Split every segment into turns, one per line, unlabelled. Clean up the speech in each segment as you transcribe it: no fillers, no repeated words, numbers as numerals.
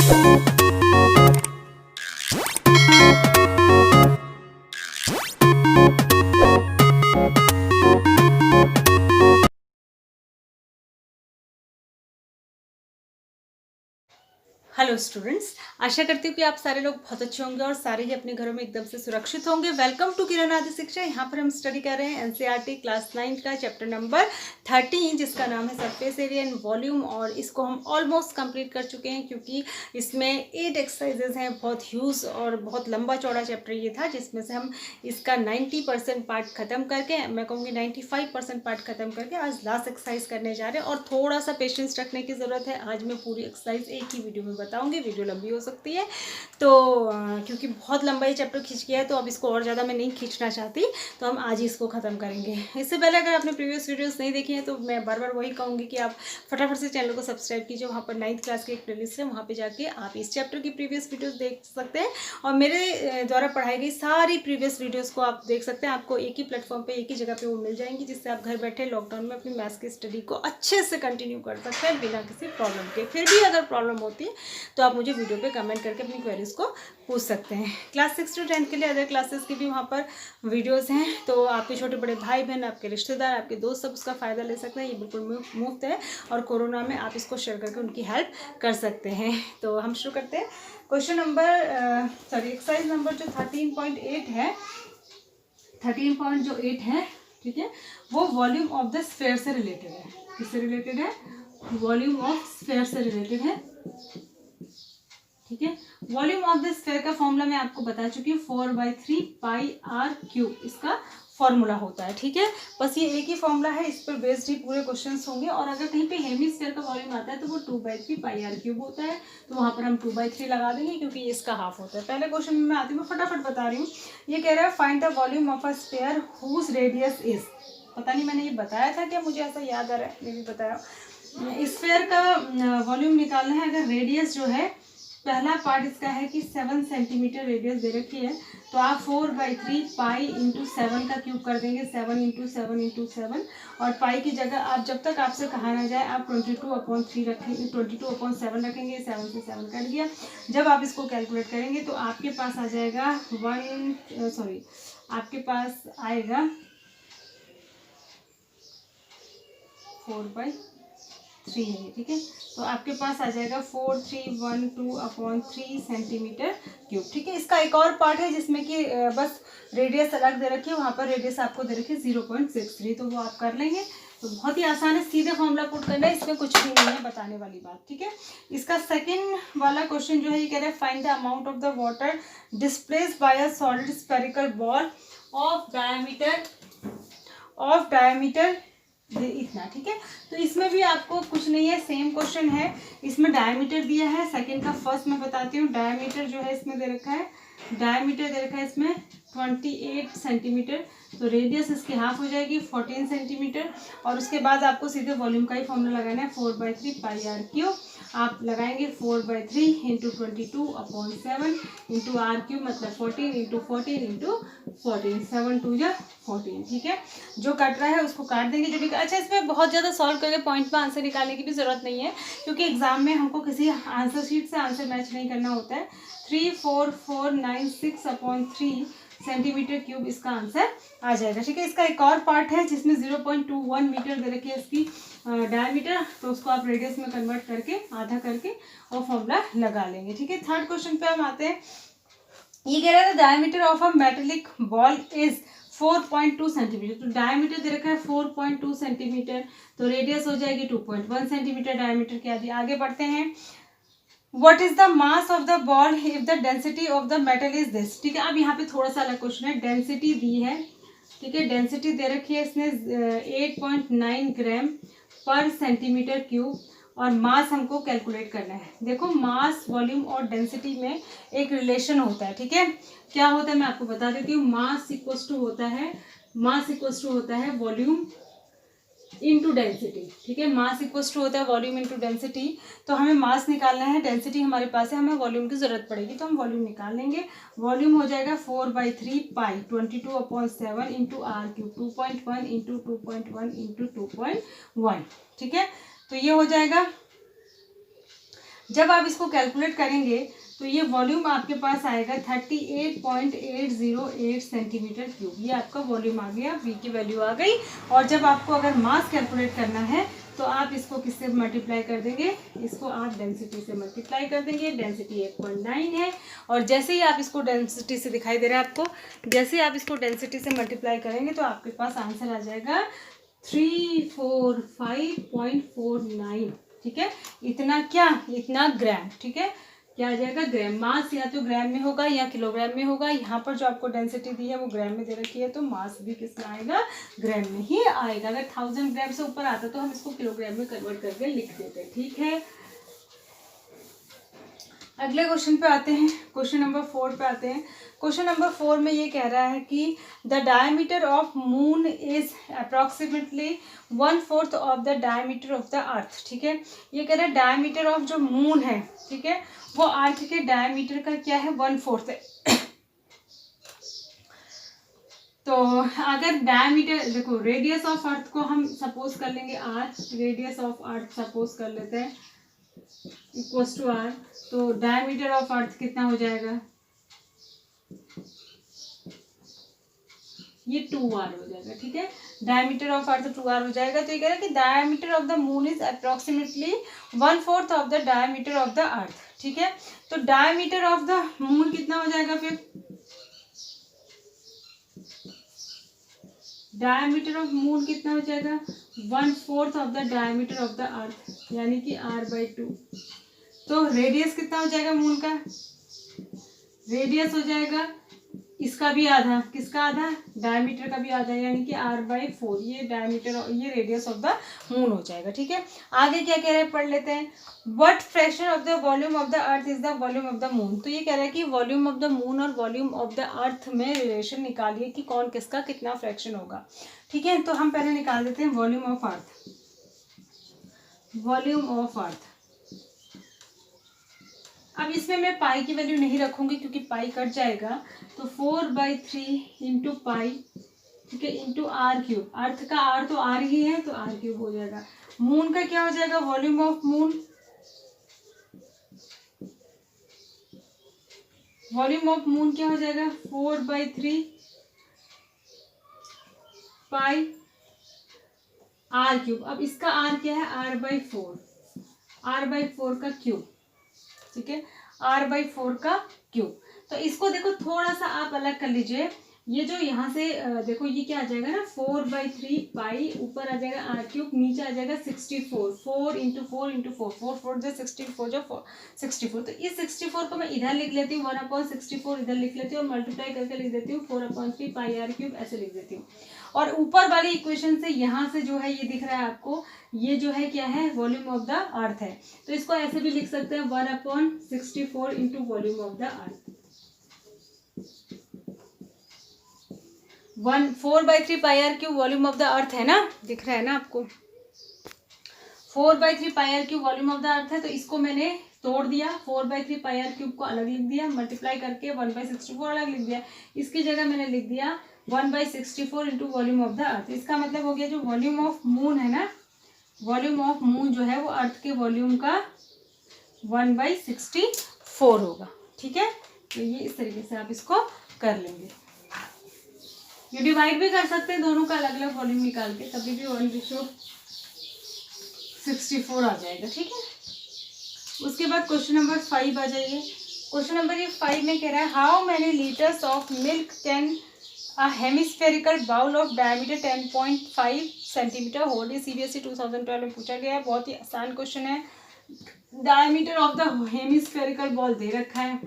Hello students, आशा करती हूँ कि आप सारे लोग बहुत अच्छे होंगे और सारे ही अपने घरों में एकदम से सुरक्षित होंगे। वेलकम टू किरण आदि शिक्षा। यहाँ पर हम स्टडी कर रहे हैं एनसीईआरटी क्लास 9 का चैप्टर नंबर 13, जिसका नाम है सरफेस एरिया एंड वॉल्यूम। और इसको हम ऑलमोस्ट कंप्लीट कर चुके हैं, क्योंकि इसमें 8 एक्सरसाइजेज हैं। बहुत ह्यूज और बहुत लंबा चौड़ा चैप्टर ये था, जिसमें से हम इसका 90% पार्ट खत्म करके, मैं कहूँगी 95% पार्ट खत्म करके आज लास्ट एक्सरसाइज करने जा रहे हैं। और थोड़ा सा पेशेंस रखने की ज़रूरत है। आज मैं पूरी एक्सरसाइज एक ही वीडियो में बताऊंगी, वीडियो लंबी हो सकती है तो क्योंकि बहुत लंबा ये चैप्टर खींच गया है, तो अब इसको और ज़्यादा मैं नहीं खींचना चाहती, तो हम आज ही इसको ख़त्म करेंगे। इससे पहले अगर आपने प्रीवियस वीडियोस नहीं देखी हैं तो मैं बार बार वही कहूँगी कि आप फटाफट से चैनल को सब्सक्राइब कीजिए। वहाँ पर 9th क्लास की एक प्लेलिस्ट है, वहाँ पर जाके आप इस चैप्टर की प्रीवियस वीडियोज़ देख सकते हैं और मेरे द्वारा पढ़ाई गई सारी प्रीवियस वीडियोज़ को आप देख सकते हैं। आपको एक ही प्लेटफॉर्म पर, एक ही जगह पर वो मिल जाएंगी, जिससे आप घर बैठे लॉकडाउन में अपनी मैथ्स की स्टडी को अच्छे से कंटिन्यू कर सकते हैं बिना किसी प्रॉब्लम के। फिर भी अगर प्रॉब्लम होती है तो आप मुझे वीडियो पे कमेंट करके अपनी क्वेरीज को पूछ सकते हैं। क्लास 6 to 10 के लिए अदर क्लासेस की भी वहाँ पर वीडियोस हैं, तो आपके छोटे बड़े भाई बहन, आपके रिश्तेदार, आपके दोस्त सब उसका फ़ायदा ले सकते हैं। ये बिल्कुल मुफ्त है और कोरोना में आप इसको शेयर करके उनकी हेल्प कर सकते हैं। तो हम शुरू करते हैं। क्वेश्चन नंबर एक्सरसाइज नंबर जो 13.8 है, 13.8 है, ठीक है, वो वॉल्यूम ऑफ द स्फेयर से रिलेटेड है। किससे रिलेटेड है? वॉल्यूम ऑफ स्फेयर से रिलेटेड है, ठीक है। वॉल्यूम ऑफ द स्फेयर का फॉर्मूला मैं आपको बता चुकी हूँ, 4/3 πr³ इसका फॉर्मूला होता है, ठीक है। बस ये एक ही फॉर्मूला है, इस पर बेस्ड ही पूरे क्वेश्चंस होंगे। और अगर कहीं पे हेमिस्फीयर का वॉल्यूम आता है तो वो 2/3 πr³ होता है, तो वहाँ पर हम 2/3 लगा देंगे, क्योंकि ये इसका हाफ होता है। पहले क्वेश्चन में मैं आती हूँ, फटाफट बता रही हूँ। ये कह रहा है find the volume of a sphere whose radius is. पता नहीं मैंने ये बताया था क्या, मुझे ऐसा याद आ रहा है, मैं भी बताया। स्फेयर का वॉल्यूम निकालना है। अगर रेडियस जो है, पहला पार्ट इसका है कि 7 सेंटीमीटर रेडियस दे रखी है, तो आप 4/3 पाई इंटू 7 का क्यूब कर देंगे, 7 इंटू 7 इंटू 7। और पाई की जगह आप, जब तक आपसे कहा ना जाए, आप 22/3 रखेंगे, 22/7 रखेंगे। 7 से 7 कट गया। जब आप इसको कैलकुलेट करेंगे तो आपके पास आ जाएगा आपके पास आएगा 4/3 है, ठीक है। तो आपके पास आ जाएगा 4312/3 सेंटीमीटर क्यूब, ठीक है। इसका एक और पार्ट है जिसमें कि बस रेडियस अलग दे रखी है, वहाँ पर रेडियस आपको दे रखी है 0.63, तो वो आप कर लेंगे। तो बहुत ही आसान है, सीधे फॉर्मूला पुट करना है, इसमें कुछ भी नहीं है बताने वाली बात, ठीक है। इसका सेकेंड वाला क्वेश्चन जो है, ये कह रहा है find the amount of the water displaced by a solid spherical ball of diameter इतना, ठीक है। तो इसमें भी आपको कुछ नहीं है, सेम क्वेश्चन है। इसमें डायमीटर दिया है, सेकंड का फर्स्ट मैं बताती हूँ। डायमीटर जो है इसमें दे रखा है, डायमीटर दे रखा है इसमें 28 सेंटीमीटर, तो रेडियस इसकी हाफ हो जाएगी 14 सेंटीमीटर। और उसके बाद आपको सीधे वॉल्यूम का ही फॉर्मूला लगाना है, 4/3 πr³ आप लगाएंगे 4/3 इंटू 22/7 इंटू r³ मतलब 14 इंटू 14 इंटू 14, 7 2 जा 14, ठीक है। जो कट रहा है उसको काट देंगे, जो भी। अच्छा, इसमें बहुत ज़्यादा सॉल्व करके पॉइंट में आंसर निकालने की भी ज़रूरत नहीं है, क्योंकि एग्जाम में हमको किसी आंसर शीट से आंसर मैच नहीं करना होता है। 34496/3 सेंटीमीटर क्यूब इसका आंसर आ जाएगा, ठीक है। इसका एक और पार्ट है जिसमें 0.21 मीटर दे रखी है इसकी डायमीटर, तो उसको आप रेडियस में कन्वर्ट करके आधा करके और फॉर्मूला लगा लेंगे, ठीक है। थर्ड क्वेश्चन पे हम आते हैं। ये कह रहा है diameter of a metallic ball is 4.2 centimetre, तो डायमीटर दे रखा है 4.2 सेंटीमीटर, तो रेडियस हो जाएगी 2.1 सेंटीमीटर डायमीटर की। आगे बढ़ते हैं। What is the mass of the ball if the density of the metal is this, ठीक है। अब यहाँ पे थोड़ा सा अलग क्वेश्चन है। डेंसिटी दी है, ठीक है, डेंसिटी दे रखी है इसने 8.9 ग्राम पर सेंटीमीटर क्यूब, और मास हमको कैलकुलेट करना है। देखो, मास, वॉल्यूम और डेंसिटी में एक रिलेशन होता है, ठीक है। क्या होता है मैं आपको बता देती हूँ। मास इक्वल टू होता है वॉल्यूम इंटू डेंसिटी, ठीक है। मास इक्वल टू होता है वॉल्यूम इंटू डेंसिटी। तो हमें मास निकालना है, डेंसिटी हमारे पास है, हमें वॉल्यूम की जरूरत पड़ेगी, तो हम वॉल्यूम निकाल लेंगे। वॉल्यूम हो जाएगा 4/3 पाई 22/7 इंटू r³, 2.1 इंटू 2.1 इंटू 2.1, ठीक है। तो ये हो जाएगा जब आप इसको कैलकुलेट करेंगे तो ये वॉल्यूम आपके पास आएगा 38.808 सेंटीमीटर क्यूब। ये आपका वॉल्यूम आ गया, V की वैल्यू आ गई। और जब आपको अगर मास कैलकुलेट करना है तो आप इसको किससे मल्टीप्लाई कर देंगे, इसको आप डेंसिटी से मल्टीप्लाई कर देंगे। डेंसिटी 8.9 है। और जैसे ही आप इसको डेंसिटी से दिखाई दे रहा है आपको, जैसे ही आप इसको डेंसिटी से मल्टीप्लाई करेंगे तो आपके पास आंसर आ जाएगा 345.49। ठीक है, इतना क्या, इतना ग्राम। ठीक है, क्या आ जाएगा, ग्राम। मास या तो ग्राम में होगा या किलोग्राम में होगा। यहाँ पर जो आपको डेंसिटी दी है वो ग्राम में दे रखी है, तो मास भी किस में आएगा, ग्राम में ही आएगा। अगर 1000 ग्राम से ऊपर आता तो हम इसको किलोग्राम में कन्वर्ट करके लिख देते। ठीक है, अगले क्वेश्चन पे आते हैं। क्वेश्चन नंबर 4 पे आते हैं। क्वेश्चन नंबर 4 में ये कह रहा है कि the diameter of moon is approximately 1/4 of the diameter of the अर्थ। ठीक है, ये कह रहा है डायमीटर ऑफ जो मून है, ठीक है, वो अर्थ के डायमीटर का क्या है, 1/4 है। तो अगर डायमीटर देखो, रेडियस ऑफ अर्थ को हम सपोज कर लेंगे R, radius of earth suppose कर लेते हैं इक्वल्स टू आर। तो डायमीटर ऑफ अर्थ कितना हो जाएगा, ये 2r हो जाएगा। ठीक है, डायमीटर ऑफ अर्थ 2r हो जाएगा। तो ये कह रहा है कि diameter of the moon is approximately 1/4 of the diameter of the अर्थ। ठीक है, तो डायमीटर ऑफ द मून कितना हो जाएगा, फिर डायमीटर ऑफ मून कितना हो जाएगा, 1/4 of the diameter of the अर्थ, यानी कि r/2। तो रेडियस कितना हो जाएगा मून का, रेडियस हो जाएगा इसका भी आधा, किसका आधा, डायमीटर का भी आधा, यानी कि r/4। ये डायमीटर, ये रेडियस ऑफ द मून हो जाएगा। ठीक है, आगे क्या कह रहे हैं पढ़ लेते हैं। What fraction of the volume of the earth is the volume of the moon. तो ये कह रहा है कि वॉल्यूम ऑफ द मून और वॉल्यूम ऑफ द अर्थ में रिलेशन निकालिए कि कौन किसका कितना फ्रैक्शन होगा। ठीक है, तो हम पहले निकाल देते हैं volume of earth. Volume of earth, अब इसमें मैं पाई की वैल्यू नहीं रखूंगी क्योंकि पाई कट जाएगा। तो 4/3 इंटू पाई, ठीक है, इंटू r3। अर्थ का r तो r ही है, तो r3 हो जाएगा। मून का क्या हो जाएगा, volume of moon, volume of moon क्या हो जाएगा, 4/3 पाई r3। अब इसका r क्या है, r/4, r/4 का क्यूब। ठीक है, r/4 का क्यूब। तो इसको देखो थोड़ा सा आप अलग कर लीजिए। ये जो यहाँ से देखो ये क्या आ जाएगा ना, 4/3 पाई, ऊपर आ जाएगा r3, नीचे आ जाएगा 64। 4 इंटू 4 इंटू 4, 4 जो 64 जो 64। तो इस 64 को मैं इधर लिख लेती हूँ, 1/64 इधर लिख लेती हूँ और मल्टीप्लाई करके लिख देती हूँ 4/3 पाई r3, ऐसे लिख देती हूँ। और ऊपर वाली इक्वेशन से यहाँ से जो है ये दिख रहा है आपको, ये जो है क्या है, वॉल्यूम ऑफ द अर्थ है। तो इसको ऐसे भी लिख सकते हैं 1/64 into volume of the earth. 4/3 pi r cube volume of the earth है ना, दिख रहा है ना आपको, 4/3 pi r cube volume of the earth है। तो इसको मैंने तोड़ दिया, 4/3 पाई आर क्यूब को अलग लिख दिया, मल्टीप्लाई करके 1/64 अलग लिख दिया। इसकी जगह मैंने लिख दिया 1/64 इंटू वॉल्यूम ऑफ द अर्थ। इसका मतलब हो गया जो वॉल्यूम ऑफ मून है ना, वॉल्यूम ऑफ मून जो है वो अर्थ के वॉल्यूम का 1/64 होगा। ठीक है, तो ये इस तरीके से आप इसको कर लेंगे। ये डिवाइड भी कर सकते हैं दोनों का अलग अलग वॉल्यूम निकाल के, तभी भी 1/64 आ जाएगा। ठीक है, उसके बाद क्वेश्चन नंबर 5 आ जाइए। क्वेश्चन नंबर 5 में कह रहा है how many litres of milk can a hemispherical bowl of diameter 10.5 centimetre hold. CBSE 2012 में पूछा गया है, बहुत ही आसान क्वेश्चन है। Diameter of the hemispherical ball दे रखा है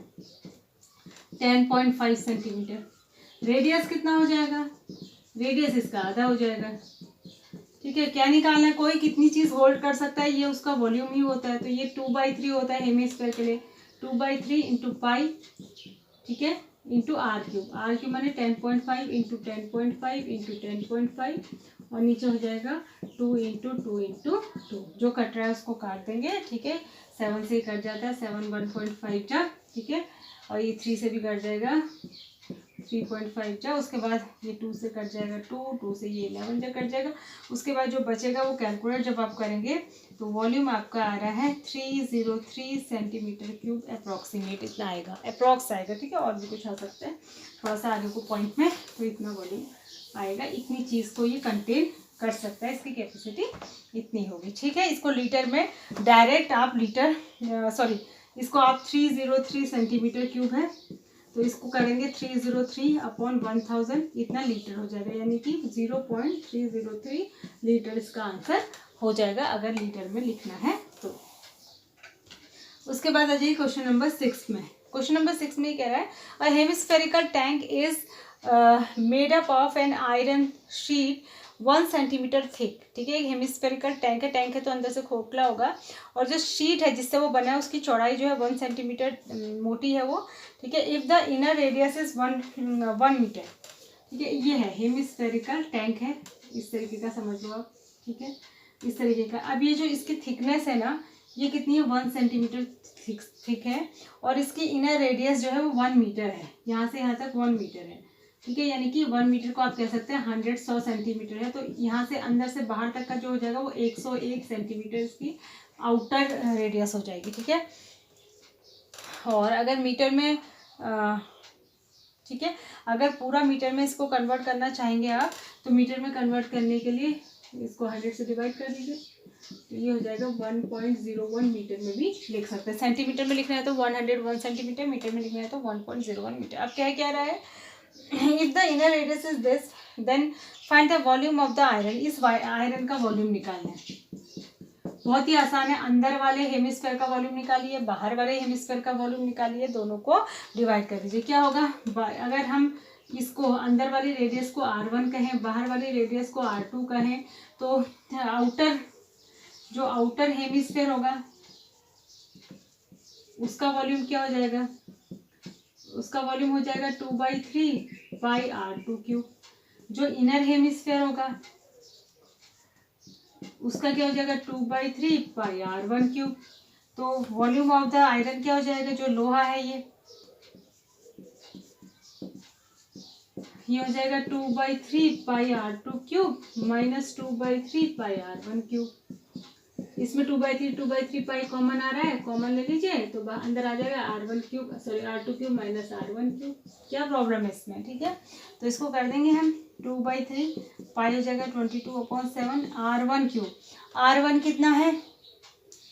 10.5 सेंटीमीटर। रेडियस कितना हो जाएगा, रेडियस इसका आधा हो जाएगा। ठीक है, क्या निकालना है, कोई कितनी चीज होल्ड कर सकता है, ये उसका वॉल्यूम ही होता है। तो ये 2/3 होता है हेमिस्फेयर के लिए, 2/3 इंटू पाई, ठीक है, इंटू r3 माने 10.5 इंटू 10.5 इंटू 10.5, और नीचे हो जाएगा 2 इंटू 2 इंटू 2। जो कट रहा है उसको काट देंगे। ठीक है, 7 से ही कट जाता है, 7 1.5 जा। ठीक है, और ये 3 से भी कट जाएगा, 3.5 जा, उसके बाद ये 2 से कट जाएगा 2 से ये 11 जा कट जाएगा। उसके बाद जो बचेगा वो कैलकुलेट जब आप करेंगे तो वॉल्यूम आपका आ रहा है 303 सेंटीमीटर क्यूब अप्रॉक्सीमेट, इतना आएगा, अप्रॉक्स आएगा, ठीक है। और भी कुछ आ सकता है थोड़ा सा आगे को पॉइंट में, तो इतना वॉल्यूम आएगा, इतनी चीज़ को ये कंटेन कर सकता है, इसकी कैपेसिटी इतनी होगी, ठीक है। इसको लीटर में डायरेक्ट आप इसको आप 303 सेंटीमीटर क्यूब है तो इसको करेंगे 303/1000, इतना लीटर हो जाएगा, यानी कि 0.303 लीटर इसका आंसर हो जाएगा अगर लीटर में लिखना है तो। उसके बाद आ जाइए क्वेश्चन नंबर 6 में। क्वेश्चन नंबर 6 में ये कह रहा है a hemispherical tank is made up of an iron sheet 1 centimetre thick, ठीक है। एक हेमिस्फेरिकल टैंक है तो अंदर से खोखला होगा, और जो शीट है जिससे वो बना है उसकी चौड़ाई जो है 1 सेंटीमीटर मोटी है वो, ठीक है। If the inner radius is 1 metre, ठीक है। ये है हेमिस्फेरिकल टैंक है, इस तरीके का समझ लो आप, ठीक है, इस तरीके का। अब ये जो इसकी थिकनेस है ना, ये कितनी है 1 सेंटीमीटर थिक है, और इसकी इनर रेडियस जो है वो 1 मीटर है, यहाँ से यहाँ तक 1 मीटर है, ठीक है। यानी कि 1 मीटर को आप कह सकते हैं 100 सेंटीमीटर है, तो यहाँ से अंदर से बाहर तक का जो हो जाएगा वो 101 सेंटीमीटर इसकी आउटर रेडियस हो जाएगी, ठीक है। और अगर मीटर में ठीक है, अगर पूरा मीटर में इसको कन्वर्ट करना चाहेंगे आप, तो मीटर में कन्वर्ट करने के लिए इसको 100 से डिवाइड कर दीजिए, तो ये हो जाएगा 1.01 मीटर में भी लिख सकते हैं। सेंटीमीटर में लिखना है तो 101 सेंटीमीटर, मीटर में लिखना है तो 1.01 मीटर। अब क्या रहा है, if the inner radius is this then find the volume of the iron, इस आयरन का वॉल्यूम निकालना है। बहुत ही आसान है, अंदर वाले हेमिस्फेयर का वॉल्यूम निकालिए, बाहर वाले हेमिस्फेयर का वॉल्यूम निकालिए, दोनों को डिवाइड कर दीजिए। क्या होगा, अगर हम इसको अंदर वाली रेडियस को R1 कहें, बाहर वाली रेडियस को R2 कहें, तो आउटर हेमिस्फेयर होगा उसका वॉल्यूम क्या हो जाएगा, उसका वॉल्यूम हो जाएगा 2/3πr2 जो इनर हेमिस्फेयर होगा उसका क्या हो जाएगा 2/3πr1 तो वॉल्यूम ऑफ द आयरन क्या हो जाएगा, जो लोहा है ये हो जाएगा 2/3πr2 माइनस 2/3πr1। इसमें 2/3 कॉमन आ रहा है, कॉमन ले लीजिए तो अंदर आ जाएगा R2 माइनस R1। क्या प्रॉब्लम है इसमें, ठीक है। तो इसको कर देंगे हम 2/3 हो जाएगा 22/7 R1 कितना है,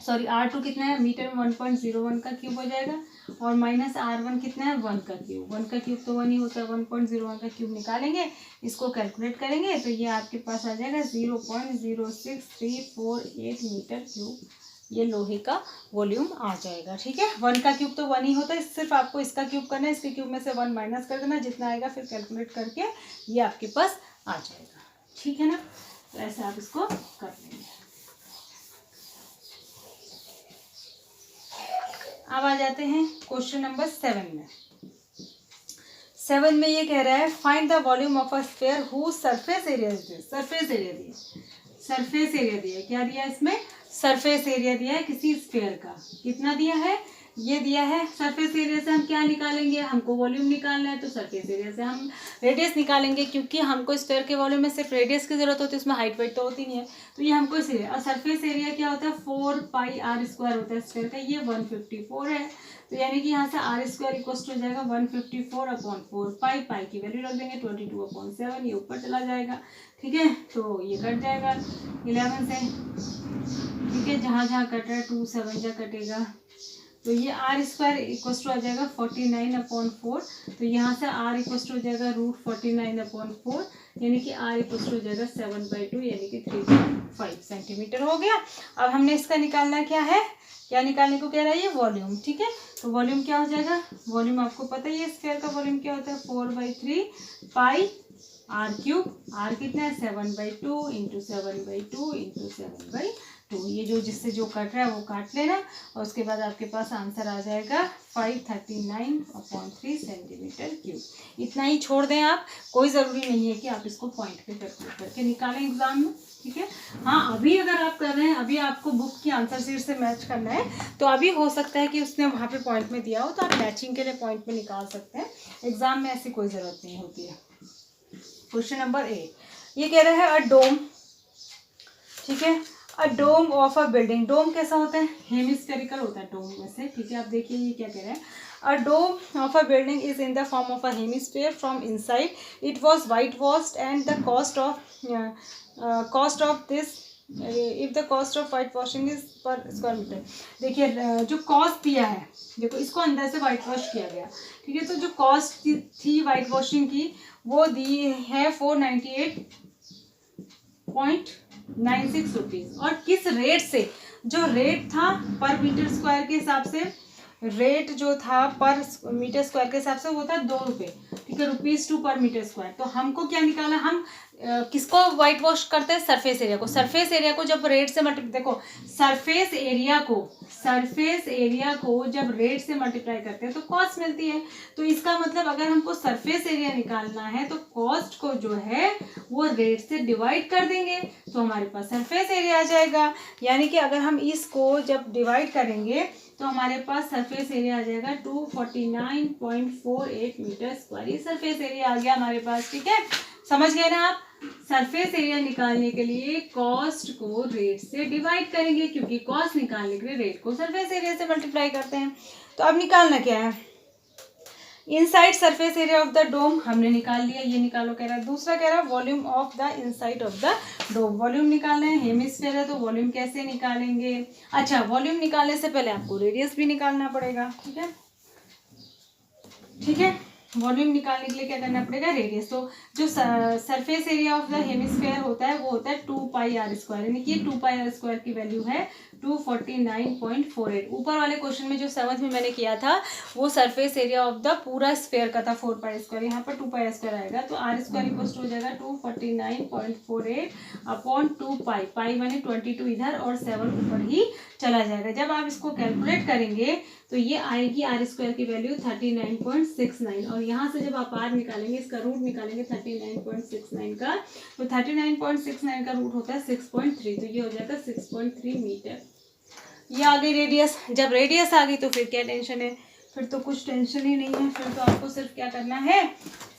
R2 कितना है, मीटर में 1.01 का क्यूब हो जाएगा, और माइनस R1 कितना है 1 का क्यूब, 1 का क्यूब तो 1 ही होता है, 1.01 का क्यूब निकालेंगे, इसको कैलकुलेट करेंगे तो ये आपके पास आ जाएगा 0.06348 मीटर क्यूब, ये लोहे का वॉल्यूम आ जाएगा, ठीक है। 1 का क्यूब तो 1 ही होता है, सिर्फ आपको इसका क्यूब करना है, इसके क्यूब में से 1 माइनस कर देना, जितना आएगा फिर कैलकुलेट करके ये आपके पास आ जाएगा, ठीक है ना। तो ऐसे आप इसको कर लेंगे। अब आ जाते हैं क्वेश्चन नंबर 7 में। 7 में ये कह रहा है find the volume of a sphere who surface area दिया, क्या दिया इसमें, सरफेस एरिया दिया है किसी स्फीयर का, कितना दिया है, ये दिया है। सरफेस एरिया से हम क्या निकालेंगे, हमको वॉल्यूम निकालना है, तो सरफेस एरिया से हम रेडियस निकालेंगे, क्योंकि हमको स्फीयर के वॉल्यूम में सिर्फ रेडियस की जरूरत होती है, उसमें हाइट वेट तो होती नहीं है, तो ये हमको इसलिए। और सरफेस एरिया क्या होता है 4πr² होता है स्फीयर का, ये 154 है, तो यानी कि यहाँ से R² इक्वल हो जाएगा 154/4 पाई की वैल्यू रख देंगे 22/7, ये ऊपर चला जाएगा, ठीक है। तो ये कट जाएगा 11 से, ठीक है, जहाँ जहाँ कट रहा है 2 7 जा कटेगा, तो ये R² इक्वल आ जाएगा 49/4, तो यहाँ से R इक्वल हो जाएगा √49/4, यानी कि R इक्वल हो जाएगा 7/2, यानी कि 3.5 सेंटीमीटर हो गया। अब हमने इसका निकालना क्या है, क्या निकालने को कह रहा है ये वॉल्यूम, ठीक है। तो वॉल्यूम क्या हो जाएगा, वॉल्यूम आपको पता ही है स्फीयर का वॉल्यूम क्या होता है 4/3πr3, R कितना है 7/2 × 7/2 × 7/2, ये जिससे जो कट रहा है वो काट लेना, और उसके बाद आपके पास आंसर आ जाएगा 539/3 सेंटीमीटर क्यूब। इतना ही छोड़ दें आप, कोई ज़रूरी नहीं है कि आप इसको पॉइंट पे करके निकालें एग्जाम में। ठीक है। हाँ, अभी अगर आप कर रहे हैं, अभी आपको बुक की आंसर शीट से मैच करना है, तो अभी हो सकता है कि उसने वहाँ पे पॉइंट में दिया हो, तो आप मैचिंग के लिए पॉइंट में निकाल सकते हैं। एग्जाम में ऐसी कोई ज़रूरत नहीं होती है। क्वेश्चन नंबर 8, ये कह रहा है अ डोम, ठीक है, अ डोम ऑफ अ बिल्डिंग। डोम कैसा होता है? हेमिस्फेरिकल होता है डोम में से, ठीक है। आप देखिए ये क्या कह रहे हैं, a dome of a building is in the form of a hemisphere from inside, it was white washed and the cost of this, if the cost of white washing is per square metre. देखिए जो cost दिया है, देखो इसको अंदर से white wash किया गया, ठीक है। तो जो कॉस्ट थी वाइट वॉशिंग की, वो दी है 498.96 रुपीज़। और किस रेट से, जो रेट था पर मीटर स्क्वायर के हिसाब से, रेट जो था पर मीटर स्क्वायर के हिसाब से वो था 2 रुपये, ठीक है, ₹2 पर मीटर स्क्वायर। तो हमको क्या निकाला, हम किसको वाइट वॉश करते हैं? सरफेस एरिया को। सरफेस एरिया को जब रेट से देखो, सरफेस एरिया को जब रेट से मल्टीप्लाई करते हैं तो कॉस्ट मिलती है। तो इसका मतलब अगर हमको सरफेस एरिया निकालना है तो कॉस्ट को जो है वो रेट से डिवाइड कर देंगे, तो हमारे पास सरफेस एरिया आ जाएगा। यानी कि अगर हम इसको जब डिवाइड करेंगे तो हमारे पास सरफेस एरिया आ जाएगा 249.48 मीटर स्क्वायर। ये सरफेस एरिया आ गया हमारे पास, ठीक है। समझ गए ना आप? सरफेस एरिया निकालने के लिए कॉस्ट को रेट से डिवाइड करेंगे, क्योंकि कॉस्ट निकालने के लिए रेट को सरफेस एरिया से मल्टीप्लाई करते हैं। तो अब निकालना क्या है? Inside surface area of the dome हमने निकाल लिया, ये निकालो कह रहा है। दूसरा कह रहा है volume of the inside of the dome. Volume निकालना है, हेमिस्फीयर है तो वॉल्यूम कैसे निकालेंगे? अच्छा, वॉल्यूम निकालने से पहले आपको रेडियस भी निकालना पड़ेगा, ठीक है, ठीक है। वॉल्यूम निकालने के लिए क्या करना पड़ेगा? रेडियस। तो जो surface area of the hemisphere होता है वो होता है 2πr², यानी कि 2πr² की वैल्यू है 249.48। ऊपर वाले क्वेश्चन में जो 7th में मैंने किया था वो सरफेस एरिया ऑफ द पूरा स्फेयर का था 4πr², यहाँ पर 2πr² आएगा, तो r² इक्वल टू हो जाएगा 249.48 अपॉन 2π, पाई माने 22 इधर और 7 ऊपर ही चला जाएगा। जब आप इसको कैलकुलेट करेंगे तो ये आएगी r² की वैल्यू 39.69, और यहाँ से जब आप r निकालेंगे, इसका रूट निकालेंगे 39.69 का, तो 39.69 का रूट होता है 6.3, तो ये हो जाएगा 6.3 मीटर। ये आ गई रेडियस। जब रेडियस आ गई तो फिर क्या टेंशन है? फिर तो कुछ टेंशन ही नहीं है, फिर तो आपको सिर्फ क्या करना है?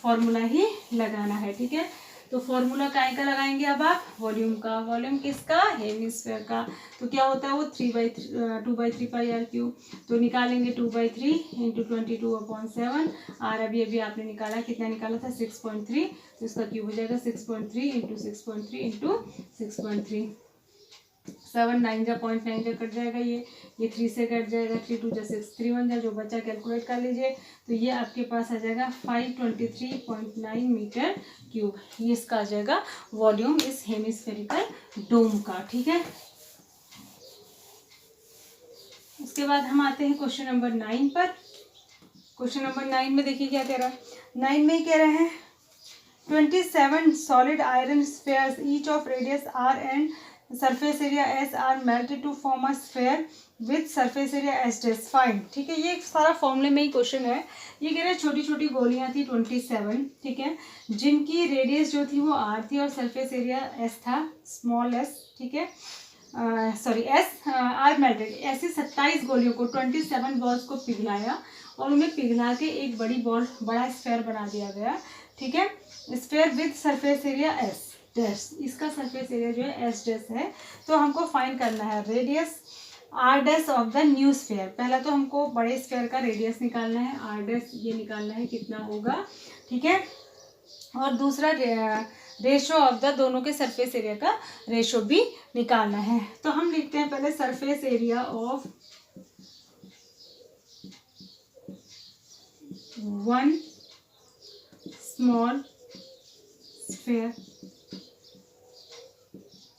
फॉर्मूला ही लगाना है, ठीक है। तो फॉर्मूला काय का लगाएंगे अब आप? वॉल्यूम का। वॉल्यूम किसका? हेमिस्फीयर का। तो क्या होता है वो 2/3πr³, तो निकालेंगे 2/3 इंटू 22/7। और अभी अभी आपने निकाला, कितना निकाला था? 6.3, तो इसका क्यूब हो जाएगा 6.3 इंटू 6.3 इंटू 6.3। 7 9 जा 0.9 जा कट जाएगा, ये 3 से कट जाएगा, 3 2 जा 6, 3 1 जा, जो बचा कैलकुलेट कर लीजिए। तो ये आपके पास आ जाएगा 523.9 मीटर क्यूब। ये इसका आ जाएगा वॉल्यूम इस हेमिस्फेरिकल डोम का, ठीक है। उसके बाद हम आते हैं क्वेश्चन नंबर 9 पर। क्वेश्चन नंबर 9 में देखिए क्या कह रहा है। 9 में कह रहे हैं 27 solid iron spheres each of radius r and surface area s are melted to form a sphere with surface area s dash find, ठीक है। ये सारा फॉर्मूले में ही क्वेश्चन है। ये कह रहे हैं छोटी छोटी गोलियां थी 27, ठीक है, जिनकी रेडियस जो थी वो r थी और सरफेस एरिया s था, स्मॉल s, ठीक है, सॉरी s आर मेल्टेड। ऐसी 27 गोलियों को 27 बॉल्स को पिघलाया और उन्हें पिघला के एक बड़ी बॉल, बड़ा स्फेयर बना दिया गया, ठीक है। Sphere with surface area S dash, इसका सरफेस एरिया जो है एस डैश है। तो हमको फाइंड करना है radius R dash of the new sphere. पहला तो हमको बड़े स्फेयर का रेडियस निकालना है, आर डैश ये निकालना है कितना होगा, ठीक है। और दूसरा रेशो ऑफ द दोनों के सरफेस एरिया का रेशो भी निकालना है। तो हम लिखते हैं पहले surface area of one small sphere,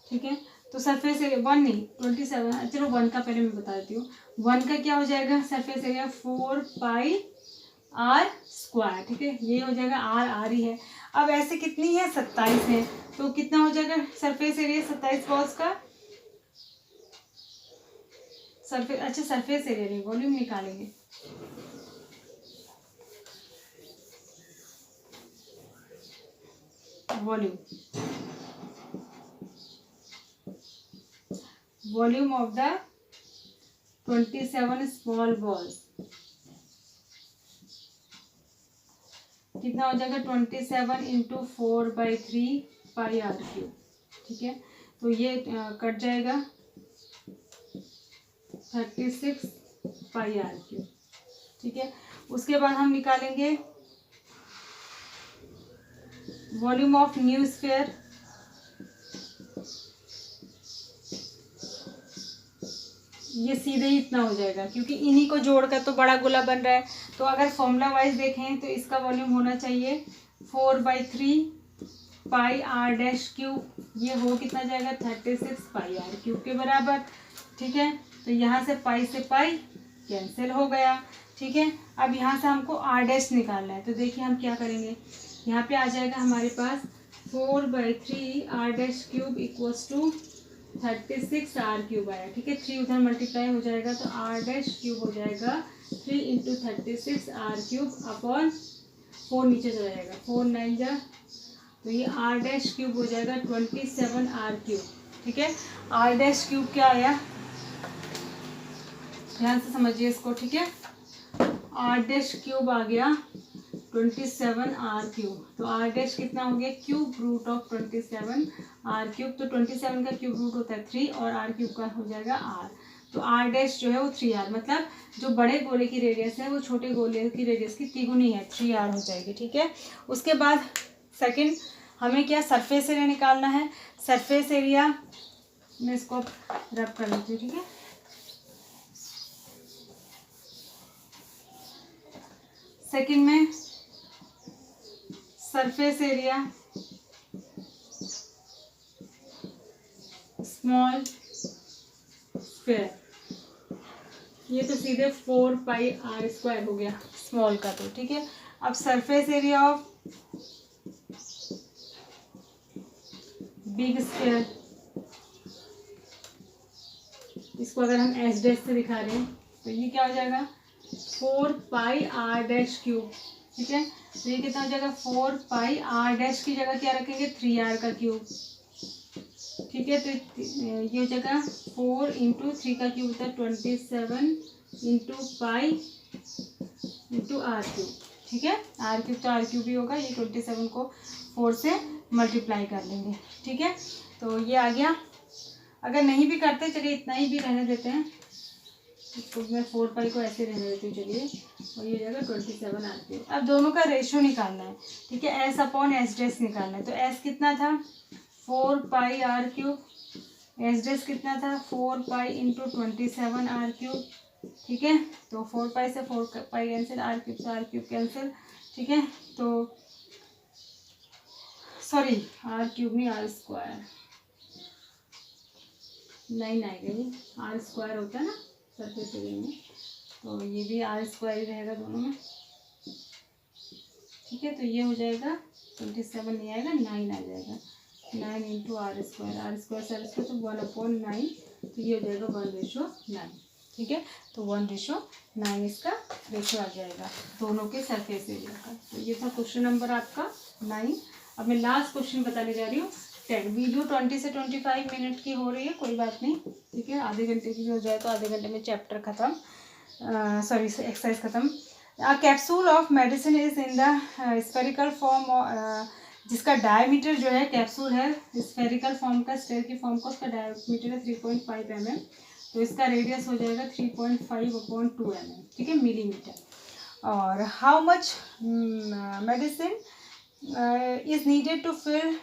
ठीक है। तो सरफेस एरिया 1 नहीं 27, चलो 1 का पहले मैं बता देती हूँ। 1 का क्या हो जाएगा? सरफेस एरिया 4πr², ठीक है, ये हो जाएगा, आर ही है। अब ऐसे कितनी है? 27 है, तो कितना हो जाएगा सरफेस एरिया 27 बॉल्स का? सरफेस, अच्छा सरफेस एरिया नहीं, वॉल्यूम निकालेंगे। Volume volume of the 27 small balls कितना हो जाएगा 27 इंटू 4/3 पाई आर क्यूब। ठीक है, तो ये कट जाएगा 36 पाई आर क्यूब। ठीक है, उसके बाद हम निकालेंगे वॉल्यूम ऑफ न्यू स्फीयर। ये सीधे ही इतना हो जाएगा क्योंकि इन्हीं को जोड़कर तो बड़ा गोला बन रहा है। तो अगर फॉर्मूला वाइज देखें तो इसका वॉल्यूम होना चाहिए 4/3 पाई आर डैश क्यूब। ये हो कितना जाएगा 36 पाई आर क्यूब के बराबर। ठीक है, तो यहाँ से पाई कैंसिल हो गया। ठीक है, अब यहाँ से हमको आर डैश निकालना है। तो देखिए हम क्या करेंगे, यहाँ पे आ जाएगा हमारे पास 4/3 R dash cube equals to 36 R cube आया। ठीक है, 3 उधर मल्टीप्लाई हो जाएगा तो आर डैश क्यूब हो जाएगा 3 इंटू 36 आर क्यूब अपॉन 4 नीचे चला जाएगा, 4 9 जा, तो ये आर डैश क्यूब हो जाएगा 27 आर क्यूब। ठीक है, आर डैश क्यूब क्या आया, ध्यान से समझिए इसको। ठीक है, आर डैश क्यूब आ गया 27 आर क्यूब। तो आर डैश कितना हो गया, cube root of 27 R cube. तो 27 का क्यूब रूट होता है 3 और आर क्यूब का हो जाएगा आर। तो आर डैश जो है वो 3r, मतलब जो बड़े गोले की रेडियस है वो छोटे गोले की रेडियस की तिगुनी है, 3r हो जाएगी। ठीक है, उसके बाद सेकंड हमें क्या सरफेस एरिया निकालना है। सरफेस एरिया मैं इसको रब कर लेती हूँ। ठीक है, सेकंड में सरफेस एरिया स्मॉल स्क्वायर, ये तो सीधे 4 पाई आर स्क्वायर हो गया स्मॉल का। तो ठीक है, अब surface area of big square, इसको अगर हम एस डैश से दिखा रहे हैं तो ये क्या हो जाएगा 4 पाई आर डैश क्यूब। ठीक है, तो ये कितना हो जाएगा 4 पाई आर डैश की जगह क्या रखेंगे 3r का क्यूब। ठीक है, तो ये हो जाएगा 4 इंटू 3 का क्यूब होता है 27 into pi into R cube. ठीक है, आर क्यूब तो आर क्यूब ही होगा, ये 27 को 4 से मल्टीप्लाई कर लेंगे। ठीक है, तो ये आ गया। अगर नहीं भी करते चलिए इतना ही भी रहने देते हैं, इसको मैं 4 पाई को ऐसे रहने देती हूँ चलिए, और ये जाएगा 27 आर क्यूब। अब दोनों का रेशियो निकालना है। ठीक है, एस अपॉन एस डैश निकालना है। तो एस कितना था 4 पाई आर क्यूब, एस डैश कितना था 4 पाई इंटू 27 आर क्यूब। ठीक है, तो 4 पाई से 4 पाई कैंसिल, आर क्यूब से आर क्यूब कैंसिल। ठीक है, तो सॉरी आर क्यूब नहीं आर स्क्वायर, 9 आएगा, ये आर स्क्वायर होता है ना सरफेस एरिया में, तो ये भी आर स्क्वायर ही रहेगा दोनों में। ठीक है, तो ये हो जाएगा 27 नहीं आएगा 9 आ जाएगा, 9 into R square, R square sir इसको तो 1/9, तो ये हो जाएगा 1:9। ठीक है, तो 1:9 इसका रेशो आ जाएगा दोनों के सरफेस एरिया का। तो ये था क्वेश्चन नंबर आपका 9। अब मैं लास्ट क्वेश्चन बताने जा रही हूँ 10। वीडियो 20 से 25 मिनट की हो रही है, कोई बात नहीं। ठीक है, आधे घंटे की हो जाए तो आधे घंटे में चैप्टर खत्म, सॉरी एक्सरसाइज खत्म। Capsule of medicine is in the spherical form, जिसका डायमीटर जो है कैप्सूल है स्फेरिकल फॉर्म का, स्टेयर की फॉर्म का, उसका डायमीटर है 3.5 mm। तो इसका रेडियस हो जाएगा 3.5/2 mm। ठीक है, मिलीमीटर। और how much medicine is needed to fill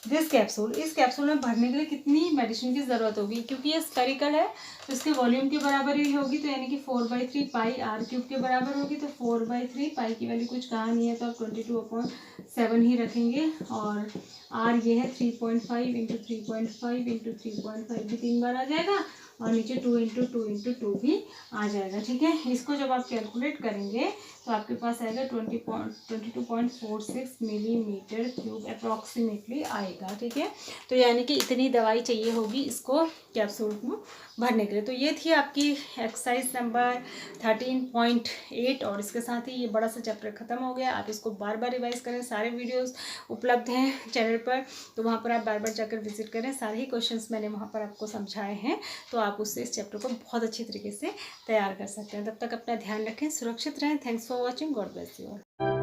this capsule, इस कैप्सूल में भरने के लिए कितनी मेडिसिन की ज़रूरत होगी, क्योंकि ये स्फेरिकल है तो इसके वॉल्यूम के बराबर ही होगी, तो यानी कि 4/3 पाई आर क्यूब के बराबर होगी। तो 4/3 पाई की वैल्यू कुछ कहा नहीं है तो आप 22/7 ही रखेंगे, और आर ये है 3.5 इंटू 3.5 इंटू 3.5 भी 3 बार आ जाएगा, और नीचे 2 × 2 × 2 भी आ जाएगा। ठीक है, इसको जब आप कैलकुलेट करेंगे तो आपके पास आएगा 22.46 मिलीमीटर क्यूब अप्रॉक्सीमेटली आएगा। ठीक है, तो यानी कि इतनी दवाई चाहिए होगी इसको कैप्सूल को भरने के लिए। तो ये थी आपकी एक्सरसाइज नंबर 13.8 और इसके साथ ही ये बड़ा सा चैप्टर ख़त्म हो गया। आप इसको बार बार रिवाइज करें, सारे वीडियोस उपलब्ध हैं चैनल पर, तो वहाँ पर आप बार बार जाकर विजिट करें। सारे ही क्वेश्चंस मैंने वहाँ पर आपको समझाए हैं, तो आप उससे इस चैप्टर को बहुत अच्छी तरीके से तैयार कर सकते हैं। तब तक अपना ध्यान रखें, सुरक्षित रहें। Thanks for watching, God bless you all.